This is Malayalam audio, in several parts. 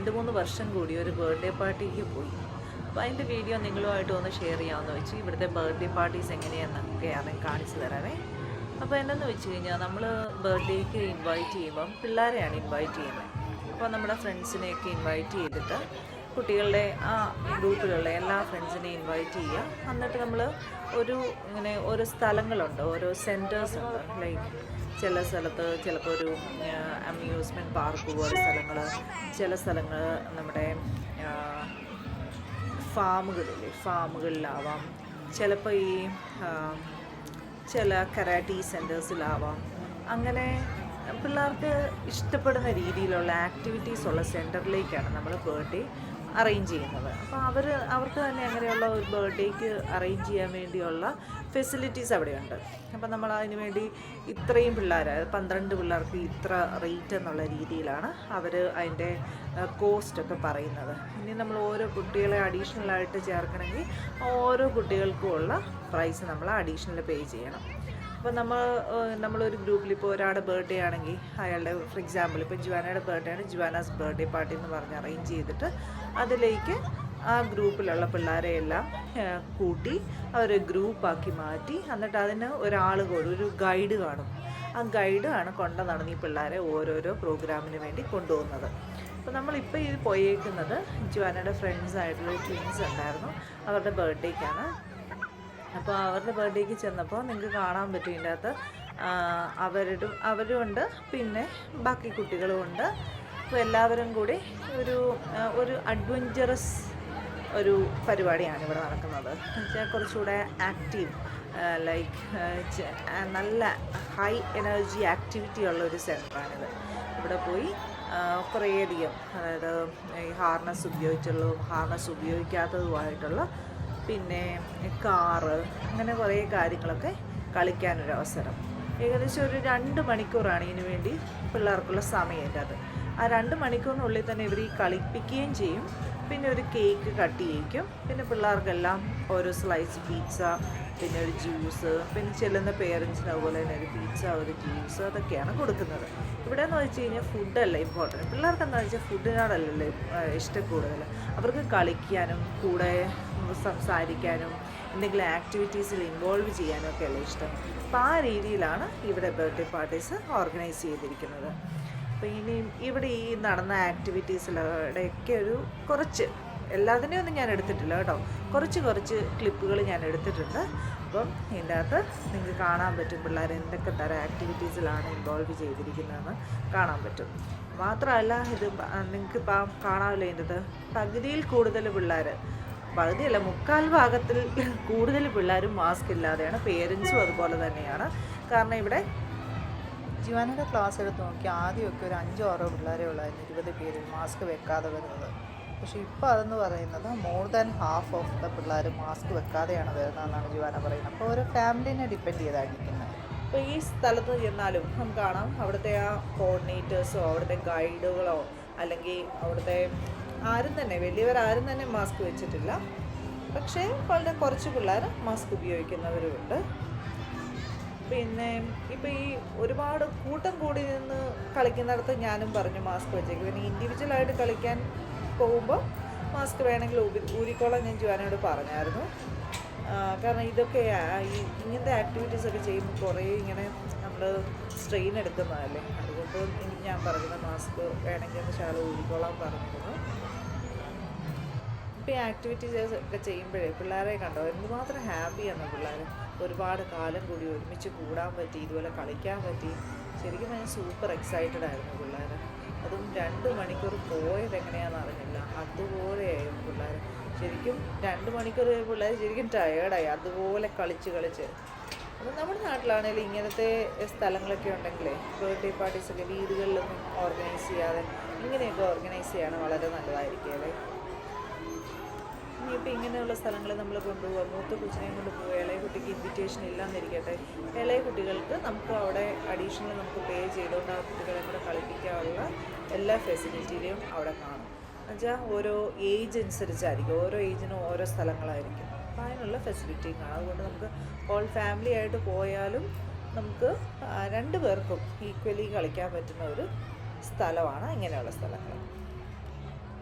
2-3 വർഷം കൂടി ഒരു ബർത്ത്ഡേ പാർട്ടിക്ക് പോയി. അപ്പോൾ അതിൻ്റെ വീഡിയോ നിങ്ങളുമായിട്ട് ഒന്ന് ഷെയർ ചെയ്യാമെന്ന് വെച്ച് ഇവിടുത്തെ ബർത്ത്ഡേ പാർട്ടീസ് എങ്ങനെയാണെന്നൊക്കെയാണ് കാണിച്ചു തരാവേ. അപ്പോൾ എന്താണെന്ന് വെച്ച് കഴിഞ്ഞാൽ നമ്മൾ ബർത്ത്ഡേക്ക് ഇൻവൈറ്റ് ചെയ്യുമ്പം പിള്ളേരെയാണ് ഇൻവൈറ്റ് ചെയ്യുന്നത്. അപ്പോൾ നമ്മുടെ ഫ്രണ്ട്സിനെയൊക്കെ ഇൻവൈറ്റ് ചെയ്തിട്ട് കുട്ടികളുടെ ആ ഗ്രൂപ്പിലുള്ള എല്ലാ ഫ്രണ്ട്സിനെയും ഇൻവൈറ്റ് ചെയ്യുക. എന്നിട്ട് നമ്മൾ ഇങ്ങനെ ഓരോ സ്ഥലങ്ങളുണ്ട്, ഓരോ സെൻറ്റേഴ്സ് ഉണ്ട്. ലൈക്ക് ചില സ്ഥലത്ത് ചിലപ്പോൾ ഒരു അമ്യൂസ്മെൻറ്റ് പാർക്ക് പോലെ സ്ഥലങ്ങൾ, ചില സ്ഥലങ്ങൾ നമ്മുടെ ഫാമുകളിലാവാം, ചിലപ്പോൾ ഈ ചില കരാട്ടി സെൻറ്റേഴ്സിലാവാം. അങ്ങനെ പിള്ളേർക്ക് ഇഷ്ടപ്പെടുന്ന രീതിയിലുള്ള ആക്ടിവിറ്റീസ് ഉള്ള സെൻറ്ററിലേക്കാണ് നമ്മൾ ബർത്ത്ഡേ അറേഞ്ച് ചെയ്യുന്നത്. അപ്പോൾ അവർക്ക് തന്നെ അങ്ങനെയുള്ള ഒരു ബർത്ത്ഡേക്ക് അറേഞ്ച് ചെയ്യാൻ വേണ്ടിയുള്ള ഫെസിലിറ്റീസ് അവിടെയുണ്ട്. അപ്പോൾ നമ്മൾ അതിന് വേണ്ടി ഇത്രയും പിള്ളേർ 12 പിള്ളേർക്ക് ഇത്ര റേറ്റ് എന്നുള്ള രീതിയിലാണ് അവർ അതിൻ്റെ കോസ്റ്റൊക്കെ പറയുന്നത്. ഇനി നമ്മൾ ഓരോ കുട്ടികളെ അഡീഷണലായിട്ട് ചേർക്കണമെങ്കിൽ ഓരോ കുട്ടികൾക്കുമുള്ള പ്രൈസ് നമ്മൾ അഡീഷണൽ പേ ചെയ്യണം. അപ്പോൾ നമ്മളൊരു ഗ്രൂപ്പിൽ ഇപ്പോൾ ഒരാളുടെ ബർത്ത്ഡേ ആണെങ്കിൽ അയാളുടെ, ഫോർ എക്സാമ്പിൾ ഇപ്പോൾ ജുവാനയുടെ ബർത്ത്ഡേ ആണ്, ജുവാനാസ് ബർത്ത്ഡേ പാർട്ടി എന്ന് പറഞ്ഞ് അറേഞ്ച് ചെയ്തിട്ട് അതിലേക്ക് ആ ഗ്രൂപ്പിലുള്ള പിള്ളേരെയെല്ലാം കൂട്ടി അവരെ ഗ്രൂപ്പാക്കി മാറ്റി, എന്നിട്ട് അതിന് ഒരു ഗൈഡ് കാണും. ആ ഗൈഡാണ് നടന്ന് ഈ പിള്ളേരെ ഓരോരോ പ്രോഗ്രാമിന് വേണ്ടി കൊണ്ടുപോകുന്നത്. അപ്പോൾ നമ്മളിപ്പോൾ ഇത് പോയേക്കുന്നത് ജുവാനയുടെ ഫ്രണ്ട്സായിട്ടുള്ള ട്വിൻസ് ഉണ്ടായിരുന്നു, അവരുടെ ബർത്ത്ഡേക്കാണ്. അപ്പോൾ അവരുടെ ബർത്ത്ഡേക്ക് ചെന്നപ്പോൾ നിങ്ങൾക്ക് കാണാൻ പറ്റും ഇതിൻ്റെ അകത്ത് അവരുമുണ്ട്, പിന്നെ ബാക്കി കുട്ടികളുമുണ്ട്. അപ്പോൾ എല്ലാവരും കൂടി ഒരു അഡ്വഞ്ചറസ് ഒരു പരിപാടിയാണ് ഇവിടെ നടക്കുന്നത്. എന്നുവെച്ചാൽ കുറച്ചുകൂടെ ആക്റ്റീവ്, ലൈക്ക് നല്ല ഹൈ എനർജി ആക്ടിവിറ്റി ഉള്ള ഒരു സെൻറ്ററാണിത്. ഇവിടെ പോയി കുറേയധികം, അതായത് ഈ ഹാർനസ് ഉപയോഗിക്കാത്തതുമായിട്ടുള്ള, പിന്നെ കാറ്, അങ്ങനെ കുറേ കാര്യങ്ങളൊക്കെ കളിക്കാനൊരു അവസരം. ഏകദേശം ഒരു 2 മണിക്കൂറാണ് ഇതിനു വേണ്ടി പിള്ളേർക്കുള്ള സമയം. അത് ആ 2 മണിക്കൂറിനുള്ളിൽ തന്നെ ഇവർ ഈ കളിപ്പിക്കുകയും ചെയ്യും. പിന്നെ ഒരു കേക്ക് കട്ട് ചെയ്യിക്കും, പിന്നെ പിള്ളേർക്കെല്ലാം ഓരോ സ്ലൈസ് പിസ്സ, പിന്നെ ഒരു ജ്യൂസ്, പിന്നെ ചെല്ലുന്ന പേരൻസിന് അതുപോലെ തന്നെ ഒരു പിസ്സ, ഒരു ജ്യൂസ്, അതൊക്കെയാണ് കൊടുക്കുന്നത്. ഇവിടെ എന്ന് വെച്ച് കഴിഞ്ഞാൽ ഫുഡല്ല ഇമ്പോർട്ടൻറ്റ്. പിള്ളേർക്ക് എന്താണെന്ന് വെച്ചാൽ ഫുഡിനോടല്ലല്ലോ ഇഷ്ടം കൂടുതൽ. അവർക്ക് കളിക്കാനും കൂടെ സംസാരിക്കാനും എന്തെങ്കിലും ആക്ടിവിറ്റീസിൽ ഇൻവോൾവ് ചെയ്യാനും ഒക്കെയല്ലേ ഇഷ്ടം. അപ്പോൾ ആ രീതിയിലാണ് ഇവിടെ ബർത്ത്ഡേ പാർട്ടീസ് ഓർഗനൈസ് ചെയ്തിരിക്കുന്നത്. അപ്പോൾ ഇനിയും ഇവിടെ ഈ നടന്ന ആക്ടിവിറ്റീസിലൂടെയൊക്കെ കുറച്ച്, എല്ലാത്തിനെയും ഒന്നും ഞാൻ എടുത്തിട്ടില്ല കേട്ടോ, കുറച്ച് ക്ലിപ്പുകൾ ഞാൻ എടുത്തിട്ടുണ്ട്. അപ്പം ഇതിൻ്റെ അകത്ത് നിങ്ങൾക്ക് കാണാൻ പറ്റും പിള്ളേർ എന്തൊക്കെ തരം ആക്ടിവിറ്റീസിലാണ് ഇൻവോൾവ് ചെയ്തിരിക്കുന്നതെന്ന് കാണാൻ പറ്റും. മാത്രമല്ല ഇത് നിങ്ങൾക്ക് കാണാമല്ലോ, ഇതിൻ്റെ പകുതിയിൽ കൂടുതൽ പിള്ളേർ, പകുതിയല്ല 3/4 കൂടുതൽ പിള്ളേരും മാസ്ക് ഇല്ലാതെയാണ്. പേരൻസും അതുപോലെ തന്നെയാണ്. കാരണം ഇവിടെ ജുവാനയുടെ ക്ലാസ് എടുത്ത് നോക്കി ആദ്യമൊക്കെ ഒരു 5-6 പിള്ളേരെ ഉള്ളായിരുന്നു 20 പേര് മാസ്ക് വെക്കാതെ വരുന്നത്. പക്ഷേ ഇപ്പോൾ അതെന്ന് പറയുന്നത് more than half of the പിള്ളേർ മാസ്ക് വെക്കാതെയാണ് വരുന്നതെന്നാണ് ജുവാന പറയുന്നത്. അപ്പോൾ ഓരോ ഫാമിലിനെ ഡിപ്പെൻഡ് ചെയ്തായിരിക്കുന്നത്. അപ്പോൾ ഈ സ്ഥലത്ത് ചെന്നാലും നമുക്ക് കാണാം അവിടുത്തെ ആ കോർഡിനേറ്റേഴ്സോ അവിടുത്തെ ഗൈഡുകളോ അല്ലെങ്കിൽ അവിടുത്തെ ആരും തന്നെ, വലിയവരാരും തന്നെ മാസ്ക് വെച്ചിട്ടില്ല. പക്ഷേ വളരെ കുറച്ച് പിള്ളേർ മാസ്ക് ഉപയോഗിക്കുന്നവരുമുണ്ട്. പിന്നെ ഇപ്പോൾ ഈ ഒരുപാട് കൂട്ടം കൂടി നിന്ന് കളിക്കുന്നിടത്ത് ഞാനും പറഞ്ഞു മാസ്ക് വെച്ചേക്കും. പിന്നെ ഇൻഡിവിജ്വലായിട്ട് കളിക്കാൻ പോകുമ്പോൾ മാസ്ക് വേണമെങ്കിൽ ഊരിക്കോളാൻ ഞാൻ ജുവാനോട് പറഞ്ഞായിരുന്നു. കാരണം ഇതൊക്കെ ഇങ്ങനത്തെ ആക്ടിവിറ്റീസൊക്കെ ചെയ്യുമ്പോൾ കുറേ ഇങ്ങനെ നമ്മൾ സ്ട്രെയിൻ എടുക്കുന്നതല്ലേ. അതുകൊണ്ട് ഞാൻ പറഞ്ഞത് മാസ്ക് വേണമെങ്കിൽ ശാല ഊരിക്കോളാൻ പറഞ്ഞിരുന്നു. ഇപ്പോൾ ഈ ആക്ടിവിറ്റീസ് ഒക്കെ ചെയ്യുമ്പോഴേ പിള്ളേരെ കണ്ടോ എന്തുമാത്രം ഹാപ്പിയാണ് പിള്ളേർ. ഒരുപാട് കാലം കൂടി ഒരുമിച്ച് കൂടാൻ പറ്റി, ഇതുപോലെ കളിക്കാൻ പറ്റി. ശരിക്കും ഞാൻ സൂപ്പർ എക്സൈറ്റഡ് ആയിരുന്നു പിള്ളേർ. അതും 2 മണിക്കൂർ പോയത് എങ്ങനെയാണെന്ന് അറിഞ്ഞില്ല, അതുപോലെയായിരുന്നു പിള്ളേർ. ശരിക്കും 2 മണിക്കൂർ പിള്ളേർ ശരിക്കും ടയേർഡായി, അതുപോലെ കളിച്ച്. അപ്പോൾ നമ്മുടെ നാട്ടിലാണെങ്കിലും ഇങ്ങനത്തെ സ്ഥലങ്ങളൊക്കെ ഉണ്ടെങ്കിലേ ബർത്ത്ഡേ പാർട്ടീസൊക്കെ വീടുകളിലൊന്നും ഓർഗനൈസ് ചെയ്യാതെ ഇങ്ങനെയൊക്കെ ഓർഗനൈസ് ചെയ്യാണ് വളരെ നല്ലതായിരിക്കും അല്ലേ. ഇനിയിപ്പോൾ ഇങ്ങനെയുള്ള സ്ഥലങ്ങളിൽ നമ്മൾ കൊണ്ടുപോകുക, മൂത്ത കൊച്ചിനെയും കൊണ്ട് പോകുക, ഇളയ കുട്ടിക്ക് ഇൻവിറ്റേഷൻ ഇല്ലാന്നിരിക്കട്ടെ, ഇളയ കുട്ടികൾക്ക് നമുക്ക് അവിടെ അഡീഷണൽ നമുക്ക് പേ ചെയ്തുകൊണ്ട് ആ കുട്ടികളെ കൂടെ കളിപ്പിക്കാനുള്ള എല്ലാ ഫെസിലിറ്റിയും അവിടെ കാണും. എന്നുവെച്ചാൽ ഓരോ ഏജ് അനുസരിച്ചായിരിക്കും, ഓരോ ഏജിനും ഓരോ സ്ഥലങ്ങളായിരിക്കും. അപ്പോൾ അതിനുള്ള ഫെസിലിറ്റിയും കാണും. അതുകൊണ്ട് നമുക്ക് ഹോൾ ഫാമിലി ആയിട്ട് പോയാലും നമുക്ക് 2 പേർക്കും ഈക്വലി കളിക്കാൻ പറ്റുന്ന ഒരു സ്ഥലമാണ് ഇങ്ങനെയുള്ള സ്ഥലങ്ങൾ.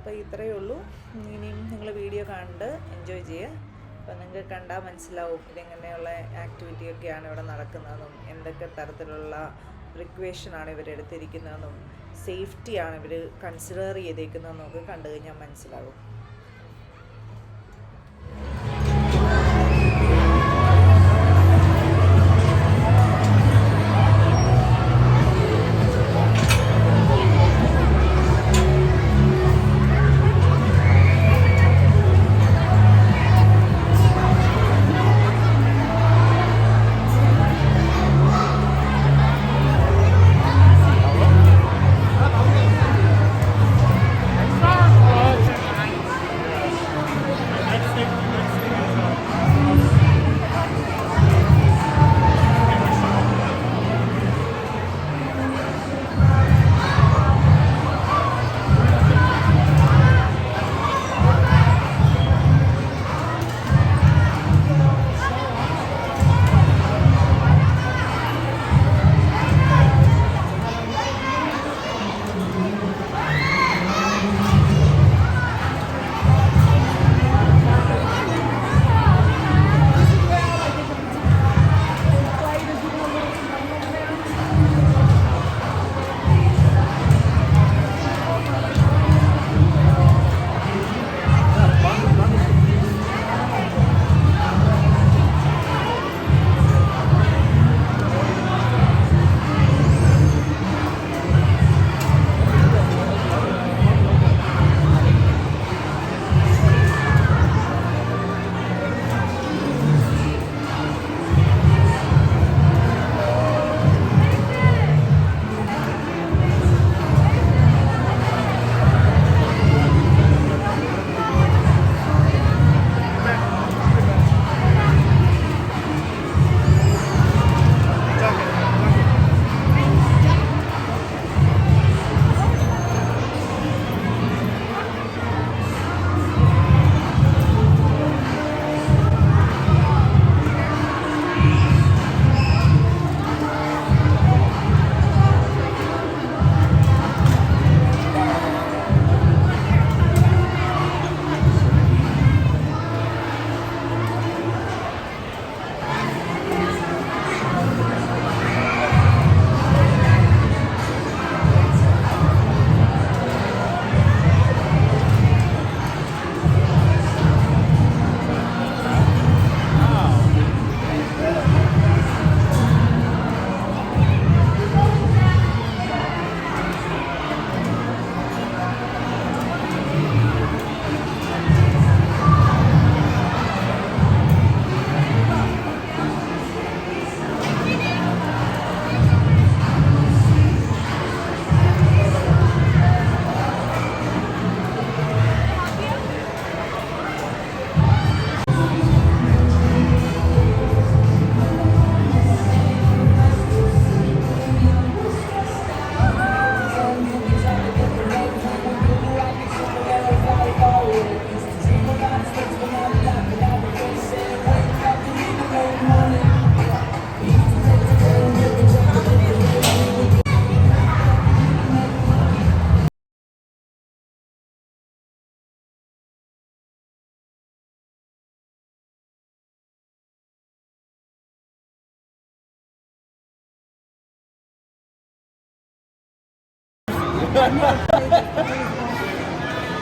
അപ്പോൾ ഇത്രയേ ഉള്ളൂ. ഇനിയും നിങ്ങൾ വീഡിയോ കണ്ട് എൻജോയ് ചെയ്യുക. അപ്പോൾ നിങ്ങൾക്ക് കണ്ടാൽ മനസ്സിലാവും ഇതെങ്ങനെയുള്ള ആക്ടിവിറ്റിയൊക്കെയാണ് ഇവിടെ നടക്കുന്നതെന്നും എന്തൊക്കെ തരത്തിലുള്ള പ്രിക്വേഷനാണ് ഇവരെടുത്തിരിക്കുന്നതെന്നും സേഫ്റ്റിയാണ് ഇവർ കൺസിഡർ ചെയ്തേക്കുന്നതെന്നും ഒക്കെ കണ്ടു കഴിഞ്ഞാൽ മനസ്സിലാകും.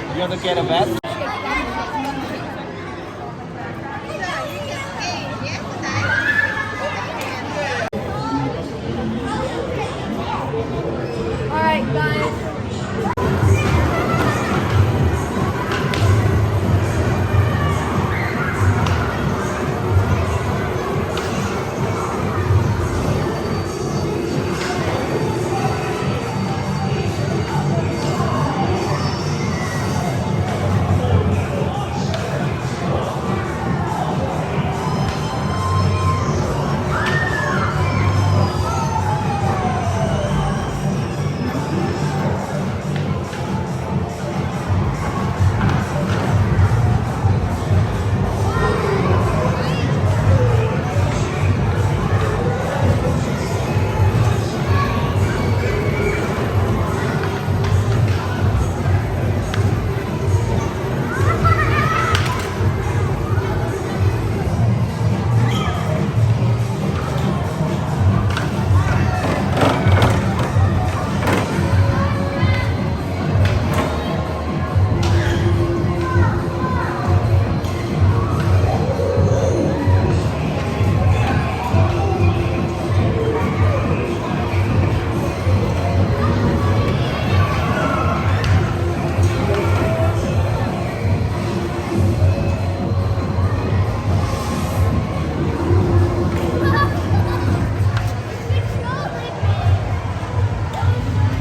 You want to get a vest?